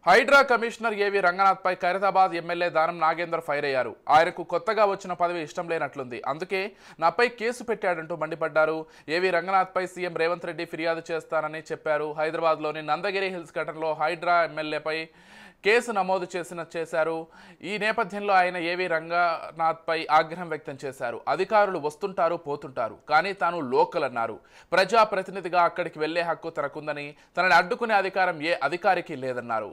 Hydraa commissioner ఏవి రంగనాథ్ పై Khairatabad MLA Danam Nagender fire అయ్యారు. ఆయనకు కొత్తగా వచ్చిన పదవి ఇష్టం లేనట్లుంది. అందుకే నాపై కేసు పెట్టాడంటూ మండిపడ్డారు. ఏవి రంగనాథ్ పై సీఎం రేవంత్ రెడ్డి ఫిర్యాదు చేస్తానని చెప్పారు. హైదరాబాద్లోని నందగిరి హిల్స్ ఘటనలో హైడ్రా ఎమ్మెల్యేపై కేసు నమోదు చేశారు. ఈ నేపథ్యంలో ఆయన ఏవి రంగనాథ్ పై ఆగ్రహం వ్యక్తం చేశారు. అధికారులు వస్తుంటారు పోతుంటారు, కానీ తాను లోకల్ అన్నారు. ప్రజాప్రతినిధిగా అక్కడికి వెళ్లే హక్కు తనకుందని, తనని అడ్డుకునే అధికారం ఏ అధికారికి లేదన్నారు.